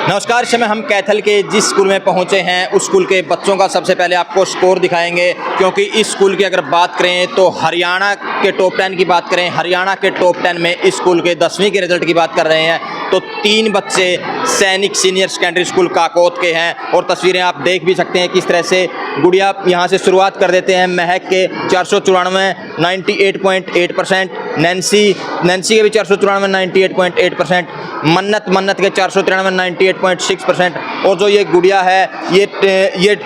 नमस्कार, इस समय हम कैथल के जिस स्कूल में पहुंचे हैं उस स्कूल के बच्चों का सबसे पहले आपको स्कोर दिखाएंगे, क्योंकि इस स्कूल की अगर बात करें तो हरियाणा के टॉप 10 की बात करें, हरियाणा के टॉप 10 में इस स्कूल के 10वीं के रिजल्ट की बात कर रहे हैं तो 3 बच्चे सैनिक सीनियर सेकेंडरी स्कूल काकोत के हैं। और तस्वीरें आप देख भी सकते हैं किस तरह से गुड़िया यहाँ से शुरुआत कर देते हैं। महक के 494 98.8%, नैन्सी के भी 494 98.8%, मन्नत के 493 98.6%। और जो ये गुड़िया है ये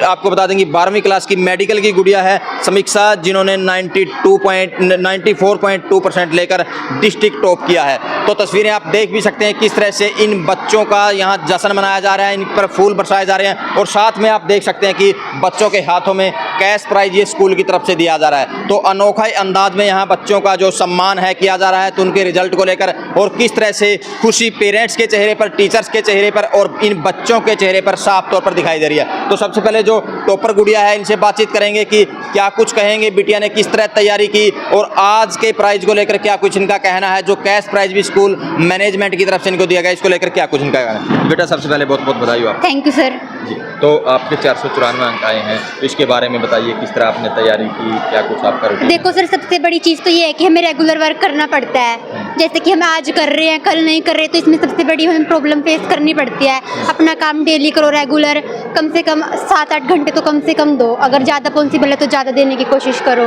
आपको बता देंगे 12वीं क्लास की मेडिकल की गुड़िया है समीक्षा, जिन्होंने 94.2% लेकर डिस्ट्रिक्ट टॉप किया है। तो तस्वीरें आप देख भी सकते हैं किस तरह से इन बच्चों का यहाँ जश्न मनाया जा रहा है, इन पर फूल बरसाए जा रहे हैं और साथ में आप देख सकते हैं कि बच्चों के हाथों में कैश प्राइज ये स्कूल की तरफ से दिया जा रहा है। तो अनोखा अंदाज में यहाँ बच्चों का जो सम्मान है किया जा रहा है तो उनके रिजल्ट को लेकर, और किस तरह से खुशी पेरेंट्स के चेहरे पर, टीचर्स के चेहरे पर और इन बच्चों के चेहरे पर साफ तौर पर दिखाई दे रही है। तो सबसे पहले जो टॉपर गुड़िया है इनसे बातचीत करेंगे कि क्या कुछ कहेंगे, बिटिया ने किस तरह तैयारी की और आज के प्राइज को लेकर क्या कुछ इनका कहना है। जो कैश प्राइज भी स्कूल मैनेजमेंट की तरफ से इनको दिया गया, इसको लेकर क्या कुछ इनका कहना है। बेटा सबसे पहले बहुत बहुत बधाई हो आप। थैंक यू सर जी। तो आपके 494 अंक आए हैं, तो इसके बारे में बताइए किस तरह आपने तैयारी की, क्या कुछ आपका रूटीन है? देखो सर, सबसे बड़ी चीज़ तो ये है कि हमें रेगुलर वर्क करना पड़ता है। जैसे कि हम आज कर रहे हैं कल नहीं कर रहे, तो इसमें सबसे बड़ी हमें प्रॉब्लम फेस करनी पड़ती है। अपना काम डेली करो रेगुलर, कम से कम 7-8 घंटे तो कम से कम दो, अगर ज़्यादा पॉसिबल है तो ज़्यादा देने की कोशिश करो।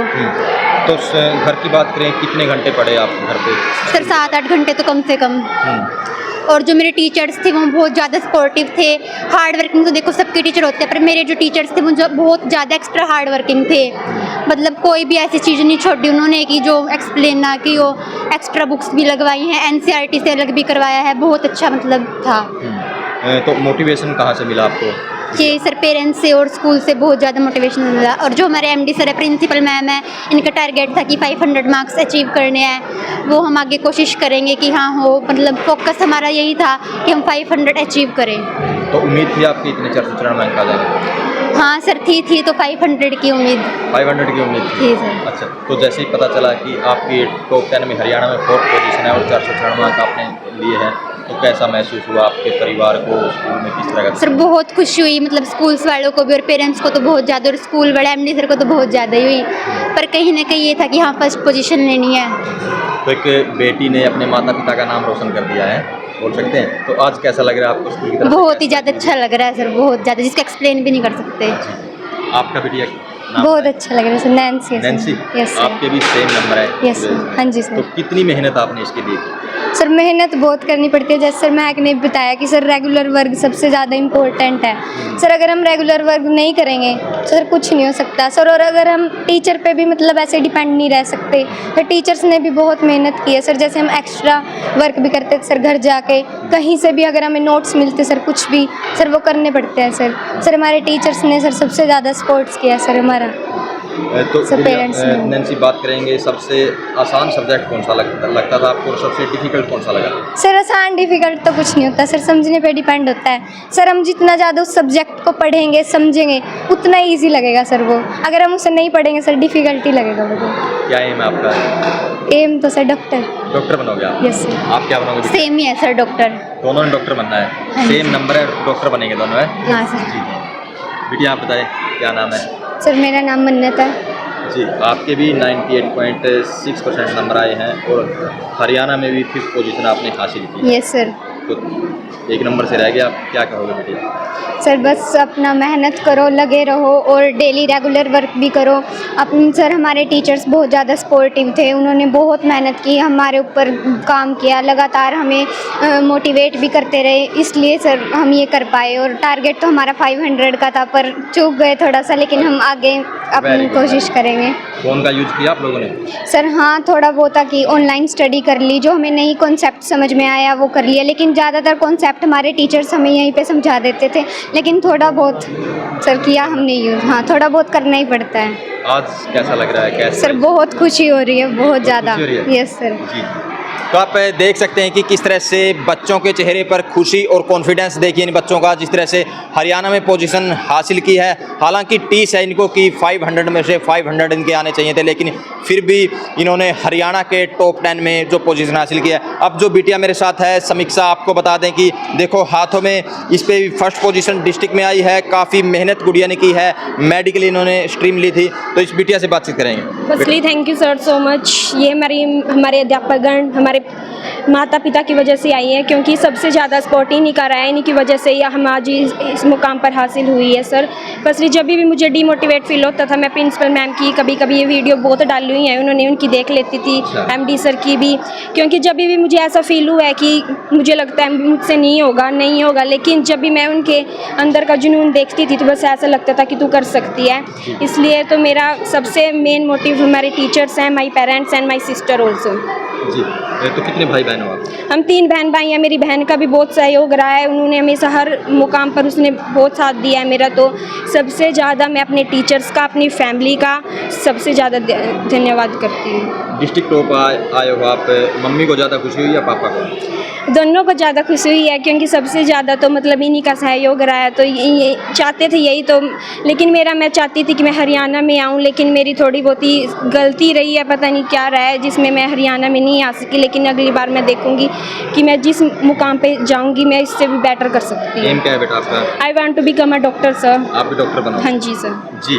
तो घर की बात करें, कितने घंटे पढ़े आप घर पे? सर 7-8 घंटे तो कम से कम। और जो मेरे टीचर्स थे वो बहुत ज़्यादा सपोर्टिव थे। हार्ड वर्किंग तो देखो सबके टीचर होते हैं, पर मेरे जो टीचर्स थे वो बहुत ज़्यादा एक्स्ट्रा हार्ड वर्किंग थे। मतलब कोई भी ऐसी चीज़ नहीं छोड़ी उन्होंने कि जो एक्सप्लेन ना की हो। एक्स्ट्रा बुक्स भी लगवाई हैं, NCERT से अलग भी करवाया है, बहुत अच्छा मतलब था। तो मोटिवेशन कहाँ से मिला आपको? जी सर, पेरेंट्स से और स्कूल से बहुत ज़्यादा मोटिवेशन मिला। और जो हमारे MD सर है, प्रिंसिपल मैम है, इनका टारगेट था कि 500 मार्क्स अचीव करने हैं। वो हम आगे कोशिश करेंगे कि हाँ हो, मतलब फोकस हमारा यही था कि हम 500 अचीव करें। तो उम्मीद थी आपकी इतने 494 अंक आ जाएंगे? हाँ सर, थी तो 500 की उम्मीद। 500 की उम्मीद थी सर। अच्छा, तो जैसे ही पता चला कि आपकी टॉप 10 में हरियाणा में 4th पोजीशन है और 494 अंक आपने लिए हैं, तो कैसा महसूस हुआ आपके परिवार को, स्कूल में किस तरह का? सर बहुत खुशी हुई, मतलब स्कूल्स वालों को भी और पेरेंट्स को तो बहुत ज़्यादा, और स्कूल वाले MD सर को तो बहुत ज़्यादा ही हुई। पर कहीं ना कहीं ये था कि हाँ फर्स्ट पोजीशन लेनी है। तो एक बेटी ने अपने माता पिता का नाम रोशन कर दिया है, बोल सकते हैं। तो आज कैसा लग रहा है आपको स्कूल की तरफ से? बहुत ही ज़्यादा अच्छा लग रहा है सर, बहुत ज़्यादा, जिसका एक्सप्लेन भी नहीं कर सकते। आपका बिटिया बहुत अच्छा लग रहा है सर। नैन्सी। यस आपके भी सेम नंबर है? यस हाँ जी सर। तो कितनी मेहनत आपने इसके लिए की? सर मेहनत बहुत करनी पड़ती है। जैसे सर महक ने बताया कि सर रेगुलर वर्क सबसे ज़्यादा इम्पोर्टेंट है। सर अगर हम रेगुलर वर्क नहीं करेंगे तो सर कुछ नहीं हो सकता सर। और अगर हम टीचर पे भी मतलब ऐसे डिपेंड नहीं रह सकते, तो टीचर्स ने भी बहुत मेहनत की है सर। जैसे हम एक्स्ट्रा वर्क भी करते थे सर, घर जाके कहीं से भी अगर हमें नोट्स मिलते सर, कुछ भी सर वो करने पड़ते हैं सर। सर हमारे टीचर्स ने सर सबसे ज़्यादा सपोर्ट्स किया सर हमारा। तो पेरेंट्स नैन्सी बात करेंगे, सबसे आसान सब्जेक्ट कौन सा लगता था आपको और सबसे डिफिकल्ट कौन सा लगा? सर आसान डिफ़िकल्ट तो कुछ नहीं होता सर, समझने पे डिपेंड होता है सर। हम जितना ज़्यादा उस सब्जेक्ट को पढ़ेंगे समझेंगे उतना ईजी लगेगा सर वो। अगर हम उसे नहीं पढ़ेंगे सर डिफ़िकल्टी लगेगा वो। क्या एम है आपका? एम तो सर डॉक्टर बनोगे आप? Yes sir. आप क्या बनोगे? सेम ही है सर, डॉक्टर। दोनों ने डॉक्टर बनना है? सेम नंबर है, डॉक्टर बनेंगे दोनों है? हाँ सर। जी। बेटी आप बताएं क्या नाम है? सर मेरा नाम मन्नत है जी। आपके भी 98.6% नंबर आए हैं और हरियाणा में भी 5th पोजीशन आपने हासिल की। Yes sir. तो 1 नंबर से रह गया, आप क्या कहोगे बेटी? सर बस अपना मेहनत करो, लगे रहो और डेली रेगुलर वर्क भी करो। अपन सर हमारे टीचर्स बहुत ज़्यादा सपोर्टिव थे, उन्होंने बहुत मेहनत की, हमारे ऊपर काम किया, लगातार हमें मोटिवेट भी करते रहे, इसलिए सर हम ये कर पाए। और टारगेट तो हमारा 500 का था, पर चूक गए थोड़ा सा, लेकिन हम आगे अपनी कोशिश करेंगे। फ़ोन का यूज़ किया आप लोगों ने? सर हाँ, थोड़ा बहुत कि ऑनलाइन स्टडी कर ली, जो हमें नई कॉन्सेप्ट समझ में आया वो कर लिया, लेकिन ज़्यादातर कॉन्सेप्ट हमारे टीचर्स हमें यहीं पे समझा देते थे, लेकिन थोड़ा बहुत सर किया हमने यूज़। हाँ, थोड़ा बहुत करना ही पड़ता है। आज कैसा लग रहा है? कैसे सर बहुत खुशी हो रही है, बहुत ज़्यादा। खुशी हो रही है? Yes sir. जी। तो आप देख सकते हैं कि किस तरह से बच्चों के चेहरे पर खुशी और कॉन्फिडेंस देखिए इन बच्चों का, जिस तरह से हरियाणा में पोजीशन हासिल की है। हालांकि टीस है इनको कि 500 में से 500 इनके आने चाहिए थे, लेकिन फिर भी इन्होंने हरियाणा के टॉप 10 में जो पोजीशन हासिल किया है। अब जो बिटिया मेरे साथ है समीक्षा, आपको बता दें कि देखो हाथों में इस पे फर्स्ट पोजीशन डिस्ट्रिक्ट में आई है। काफ़ी मेहनत गुड़िया ने की है, मेडिकल इन्होंने स्ट्रीम ली थी। तो इस बिटिया से बातचीत करेंगे। Firstly thank you sir so much. ये हमारे अध्यापकगण हमारे माता पिता की वजह से आई है, क्योंकि सबसे ज़्यादा सपोर्ट इन्हीं का रहा है। इन्हीं की वजह से या हम आज इस मुकाम पर हासिल हुई है सर। फर्स्टली जब भी मुझे डीमोटिवेट फील होता था, मैं प्रिंसिपल मैम की कभी कभी ये वीडियो बहुत डाली हुई है, उन्होंने उनकी देख लेती थी, एमडी सर की भी। क्योंकि जब भी मुझे ऐसा फील हुआ है कि मुझे लगता है मुझसे नहीं होगा, लेकिन जब भी मैं उनके अंदर का जुनून देखती थी तो बस ऐसा लगता था कि तू कर सकती है। इसलिए तो मेरा सबसे मेन मोटिव हमारे टीचर्स हैं, my parents and my sister also. जी, तो कितने भाई बहन हो आप? हम 3 बहन भाई हैं। मेरी बहन का भी बहुत सहयोग रहा है, उन्होंने हमेशा हर मुकाम पर उसने बहुत साथ दिया है मेरा। तो सबसे ज़्यादा मैं अपने टीचर्स का, अपनी फैमिली का सबसे ज़्यादा धन्यवाद करती हूँ। डिस्ट्रिक्ट टॉप आए हो आप, मम्मी को ज़्यादा खुशी हुई या पापा को? दोनों को ज़्यादा खुशी हुई है, क्योंकि सबसे ज़्यादा तो मतलब इन्हीं का सहयोग रहा है। तो ये चाहते थे यही तो, लेकिन मैं चाहती थी कि मैं हरियाणा में आऊँ, लेकिन मेरी थोड़ी बहुत ही गलती रही है, पता नहीं क्या रहा है जिसमें मैं हरियाणा में नहीं आ सकी। लेकिन अगली बार मैं देखूँगी कि मैं जिस मुकाम पे जाऊँगी मैं इससे भी बेटर कर सकती एम हूँ। क्या है बेटा आपका? I want to become a doctor sir. आप भी डॉक्टर बनो? हाँ जी सर। जी,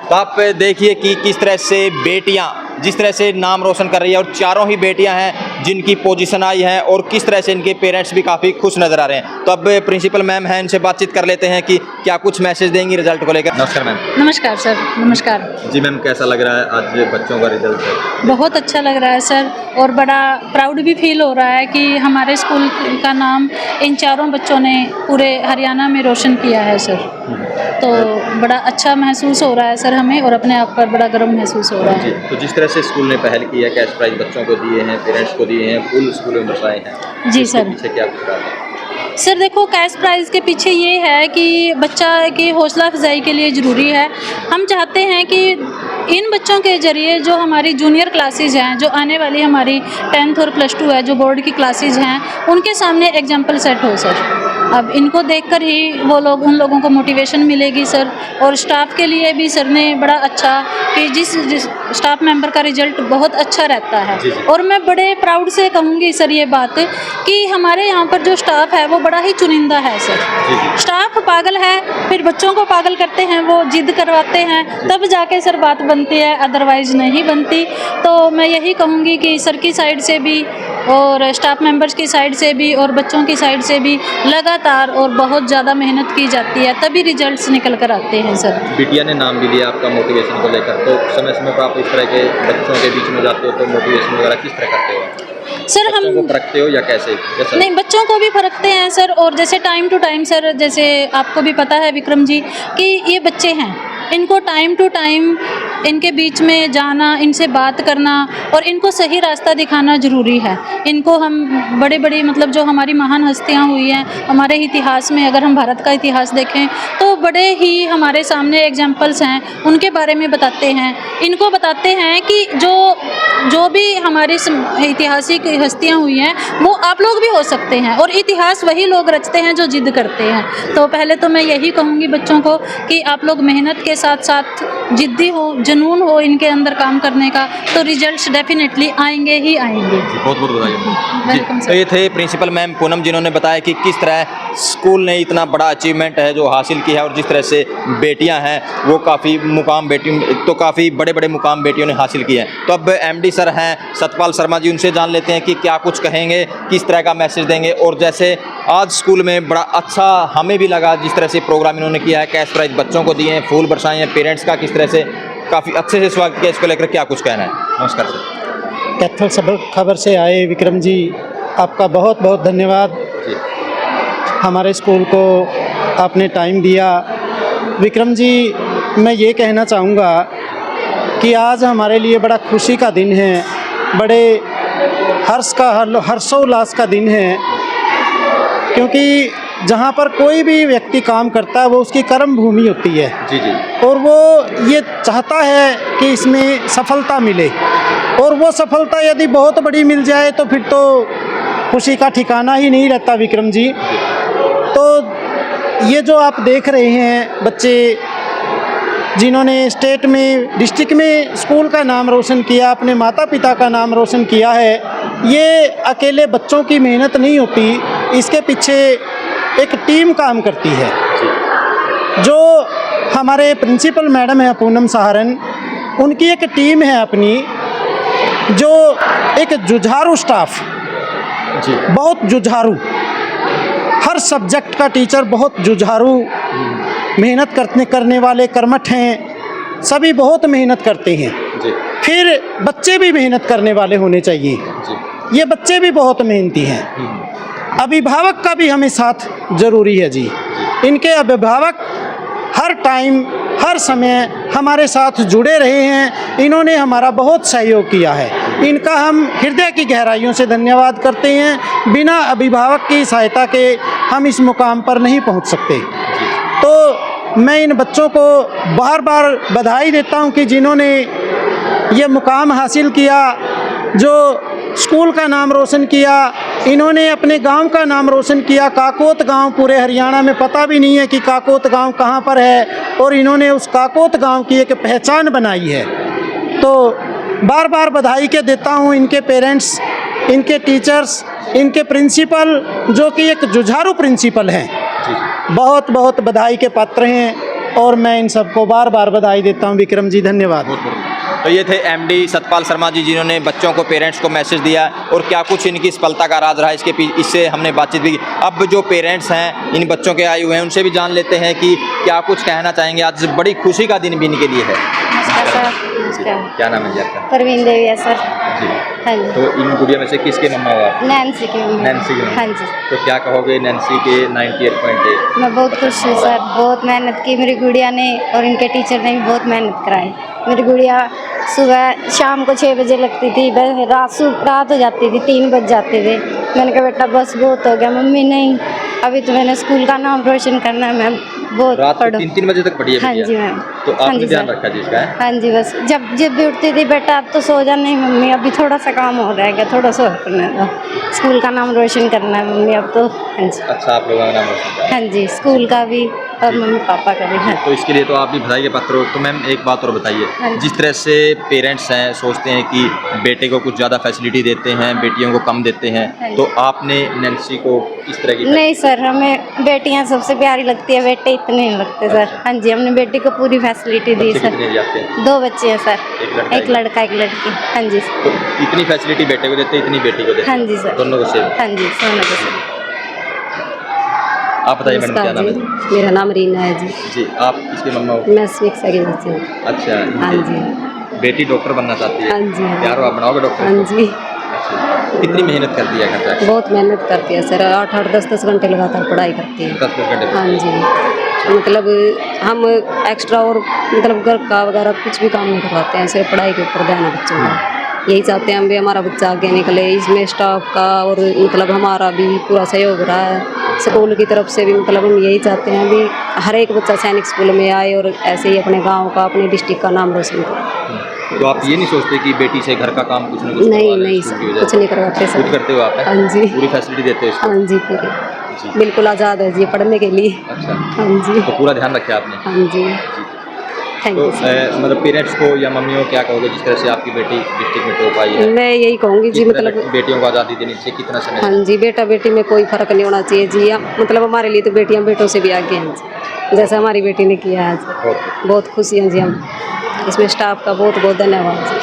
तो आप देखिए कि किस तरह से बेटियां जिस तरह से नाम रोशन कर रही है, और चारों ही बेटियां हैं जिनकी पोजीशन आई है, और किस तरह से इनके पेरेंट्स भी काफ़ी खुश नज़र आ रहे हैं। तो अब प्रिंसिपल मैम हैं, इनसे बातचीत कर लेते हैं कि क्या कुछ मैसेज देंगी रिजल्ट को लेकर। नमस्कार मैम। नमस्कार सर। नमस्कार जी मैम, कैसा लग रहा है आज बच्चों का रिजल्ट? बहुत अच्छा लग रहा है सर, और बड़ा प्राउड भी फील हो रहा है कि हमारे स्कूल का नाम इन चारों बच्चों ने पूरे हरियाणा में रोशन किया है सर। तो बड़ा अच्छा महसूस हो रहा है सर हमें, और अपने आप पर बड़ा गर्व महसूस हो रहा जी, है। तो जिस तरह से स्कूल ने पहल की है, कैश प्राइज बच्चों को दिए हैं, पेरेंट्स को दिए हैं, फुल स्कूल में बसाए हैं, जी इसके सर। पीछे क्या कुछ रहा है? सर देखो, कैश प्राइज़ के पीछे ये है कि बच्चा की हौसला अफजाई के लिए ज़रूरी है। हम चाहते हैं कि इन बच्चों के ज़रिए जो हमारी जूनियर क्लासेज हैं, जो आने वाली हमारी 10th और +2 है, जो बोर्ड की क्लासेज हैं, उनके सामने एग्जाम्पल सेट हो सर। अब इनको देखकर ही वो लोग, उन लोगों को मोटिवेशन मिलेगी सर। और स्टाफ के लिए भी सर ने बड़ा अच्छा कि जिस स्टाफ मेंबर का रिजल्ट बहुत अच्छा रहता है। और मैं बड़े प्राउड से कहूँगी सर ये बात कि हमारे यहाँ पर जो स्टाफ है वो बड़ा ही चुनिंदा है सर। स्टाफ पागल है, फिर बच्चों को पागल करते हैं, वो जिद करवाते हैं, तब जाके सर बात बनती है, अदरवाइज़ नहीं बनती। तो मैं यही कहूँगी कि सर की साइड से भी और स्टाफ मेंबर्स की साइड से भी और बच्चों की साइड से भी लगातार और बहुत ज़्यादा मेहनत की जाती है, तभी रिजल्ट्स निकल कर आते हैं सर। बिटिया ने नाम भी लिया आपका मोटिवेशन को लेकर, तो समय समय पर आप इस तरह के बच्चों के बीच में जाते हो तो मोटिवेशन वगैरह किस तरह करते हो? सर हम बच्चों को परखते हो या कैसे? नहीं, बच्चों को भी परखते हैं सर। और जैसे टाइम टू टाइम सर, जैसे आपको भी पता है विक्रम जी कि ये बच्चे हैं, इनको टाइम टू टाइम इनके बीच में जाना, इनसे बात करना और इनको सही रास्ता दिखाना ज़रूरी है। इनको हम बड़े बड़े मतलब जो हमारी महान हस्तियाँ हुई हैं हमारे इतिहास में, अगर हम भारत का इतिहास देखें तो बड़े ही हमारे सामने एग्जाम्पल्स हैं, उनके बारे में बताते हैं। इनको बताते हैं कि जो भी हमारी ऐतिहासिक हस्तियाँ हुई हैं वो आप लोग भी हो सकते हैं, और इतिहास वही लोग रचते हैं जो जिद करते हैं। तो पहले तो मैं यही कहूँगी बच्चों को कि आप लोग मेहनत के साथ साथ जिद्दी हो, जुनून हो इनके अंदर काम करने का, तो रिजल्ट्स डेफिनेटली आएंगे ही आएंगे। बहुत बहुत बधाई। वेलकम तो सर। ये थे प्रिंसिपल मैम पूनम, जिन्होंने बताया कि किस तरह स्कूल ने इतना बड़ा अचीवमेंट है जो हासिल किया है, और जिस तरह से बेटियां हैं वो काफ़ी मुकाम काफ़ी बड़े बड़े मुकाम बेटियों ने हासिल किए हैं। तो अब एमडी सर हैं सतपाल शर्मा जी, उनसे जान लेते हैं कि क्या कुछ कहेंगे, किस तरह का मैसेज देंगे। और जैसे आज स्कूल में बड़ा अच्छा हमें भी लगा जिस तरह से प्रोग्राम इन्होंने किया है, कैश प्राइज बच्चों को दिए हैं, फूल बरसाए हैं, पेरेंट्स का किस तरह से काफ़ी अच्छे से स्वागत किया, इसको लेकर क्या कुछ कहना है? नमस्कार सर। कैथल सबक खबर से आए विक्रम जी, आपका बहुत बहुत धन्यवाद। हमारे स्कूल को आपने टाइम दिया। विक्रम जी, मैं ये कहना चाहूँगा कि आज हमारे लिए बड़ा खुशी का दिन है, बड़े हर्षोल्लास का दिन है, क्योंकि जहाँ पर कोई भी व्यक्ति काम करता है वो उसकी कर्म भूमि होती है जी जी और वो ये चाहता है कि इसमें सफलता मिले, और वो सफलता यदि बहुत बड़ी मिल जाए तो फिर तो खुशी का ठिकाना ही नहीं रहता विक्रम जी। तो ये जो आप देख रहे हैं बच्चे जिन्होंने स्टेट में, डिस्ट्रिक्ट में स्कूल का नाम रोशन किया, अपने माता पिता का नाम रोशन किया है, ये अकेले बच्चों की मेहनत नहीं होती, इसके पीछे एक टीम काम करती है। जो हमारे प्रिंसिपल मैडम है पूनम सहारन, उनकी एक टीम है अपनी, जो एक जुझारू स्टाफ, जी बहुत जुझारू, हर सब्जेक्ट का टीचर बहुत जुझारू, मेहनत करने वाले कर्मठ हैं, सभी बहुत मेहनत करते हैं। जी फिर बच्चे भी मेहनत करने वाले होने चाहिए, जी ये बच्चे भी बहुत मेहनती हैं। अभिभावक का भी हमें साथ ज़रूरी है जी। इनके अभिभावक हर टाइम हर समय हमारे साथ जुड़े रहे हैं, इन्होंने हमारा बहुत सहयोग किया है, इनका हम हृदय की गहराइयों से धन्यवाद करते हैं। बिना अभिभावक की सहायता के हम इस मुकाम पर नहीं पहुंच सकते। तो मैं इन बच्चों को बार बार बधाई देता हूं कि जिन्होंने ये मुकाम हासिल किया, जो स्कूल का नाम रोशन किया, इन्होंने अपने गांव का नाम रोशन किया। काकोत गांव पूरे हरियाणा में पता भी नहीं है कि काकोत गांव कहां पर है, और इन्होंने उस काकोत गांव की एक पहचान बनाई है। तो बार बार बधाई के देता हूं इनके पेरेंट्स, इनके टीचर्स, इनके प्रिंसिपल, जो कि एक जुझारू प्रिंसिपल हैं, बहुत बहुत बधाई के पात्र हैं, और मैं इन सबको बार बार बधाई देता हूं। विक्रम जी धन्यवाद। तो ये थे एमडी सतपाल शर्मा जी, जिन्होंने बच्चों को, पेरेंट्स को मैसेज दिया और क्या कुछ इनकी सफलता का राज रहा है, इससे हमने बातचीत भी की। अब जो पेरेंट्स हैं, इन बच्चों के आए हुए हैं, उनसे भी जान लेते हैं कि क्या कुछ कहना चाहेंगे। आज बड़ी खुशी का दिन भी इनके लिए है। नमस्कार सर। नमस्कार। क्या नाम है जी आपका? परवीन देवी है सर। जी हाँ जी। तो इन गुड़िया में से किसके मम्मा हो आप? नैन्सी की मम्मी। नैन्सी की मम्मी। हाँ जी। तो क्या कहोगे नैन्सी के 98.8? मैं बहुत खुश हूँ सर, बहुत मेहनत की मेरी गुड़िया ने, और इनके टीचर ने भी बहुत मेहनत कराई। मेरी गुड़िया सुबह शाम को 6 बजे लगती थी, रात हो जाती थी, 3 बज जाते थे। मैंने कहा बेटा बस बहुत हो गया। मम्मी नहीं, अभी तो मैंने स्कूल का नाम रोशन करना है, मैं बहुत रात को पढ़ो। 3-3 बजे तक पढ़ी है हाँ बिटिया? जी मैम। तो हाँ आपने जी ध्यान सर। रखा जी इसका? है हाँ जी, बस जब भी उठती थी, बेटा अब तो सो जा। नहीं मम्मी अभी थोड़ा सा काम हो रहा है, थोड़ा सा और करने दो, स्कूल का नाम रोशन करना है मम्मी अब तो। हाँ जी। अच्छा, आप लोगों का नाम रोशन किया। हाँ जी, स्कूल का भी और मम्मी पापा का भी। हाँ। तो इसके लिए तो आप भी बधाई के पात्र हो। तो मैम एक बात और हाँ बताइए, जी। जिस तरह से पेरेंट्स हैं सोचते हैं कि बेटे को कुछ ज़्यादा फैसिलिटी देते हैं, बेटियों को कम देते हाँ हैं, जी। तो आपने नैन्सी को किस तरह की? नहीं सर, हमें बेटियां सबसे प्यारी लगती है, बेटे इतने नहीं लगते सर। हाँ जी, हमने बेटी को पूरी फैसिलिटी दी बच्चे सर। कितने जी आपके? 2 बच्चे हैं सर, एक लड़का, एक लड़की। हाँ जी। तो इतनी फैसिलिटी बेटे को देते, इतनी बेटी को देते? हाँ जी सर। दोनों को सेम? हाँ जी, सोना को सर। आप बताइए मैडम, क्या नाम है जी? मेरा नाम रीना है जी। जी, आप इसके मम्मा हो? मैं शिक्षा की बच्ची हूँ। अच्छा। हाँ जी। बेटी डॉक्टर बनना चाहती है? हाँ जी, हाँ। यार आप बनाओगे डॉक्टर? हाँ जी, अच्छा, कितनी मेहनत करती है घर जाके? बहुत मेहनत करती है सर, 8-8 10-10 घंटे लगातार पढ़ाई करती है। 10-10 घंटे? हाँ जी, मतलब हम एक्स्ट्रा और मतलब घर का वगैरह कुछ भी काम नहीं करवाते हैं, सिर्फ पढ़ाई के ऊपर ध्यान है बच्चों का। यही चाहते हैं हम भी, हमारा बच्चा आगे निकले। इसमें स्टाफ का और मतलब हमारा भी पूरा सहयोग रहा है, स्कूल की तरफ से भी। मतलब हम यही चाहते हैं भी हर एक बच्चा सैनिक स्कूल में आए और ऐसे ही अपने गांव का, अपने डिस्ट्रिक्ट का नाम रोशन करे। तो आप ये नहीं सोचते कि बेटी से घर का काम कुछ ना कुछ नहीं करवा लें, नहीं स्कूल सर, की वजह कुछ से? नहीं करवाते खुद सर। करते हो आप? हाँ जी। पूरी फैसिलिटी देते हो इसको? हाँ जी, पूरी बिल्कुल आज़ाद है जी पढ़ने के लिए। अच्छा, हाँ जी। तो पूरा ध्यान रखा आपने? हाँ जी, थैंक तो यू सर। मतलब पेरेंट्स को या मम्मियों को क्या कहोगे, जिस तरह से आपकी बेटी डिस्ट्रिक्ट में टॉप आई है? मैं यही कहूँगी जी, किस तरह मतलब बेटियों को आज़ादी देनी चाहिए, कितना समय? हाँ जी, बेटा बेटी में कोई फ़र्क नहीं होना चाहिए जी। मतलब हमारे लिए तो बेटियां बेटों से भी आगे हैं जी, जैसे हमारी बेटी ने किया आज। बहुत बहुत खुशी हैं जी हम। इसमें स्टाफ का बहुत बहुत धन्यवाद।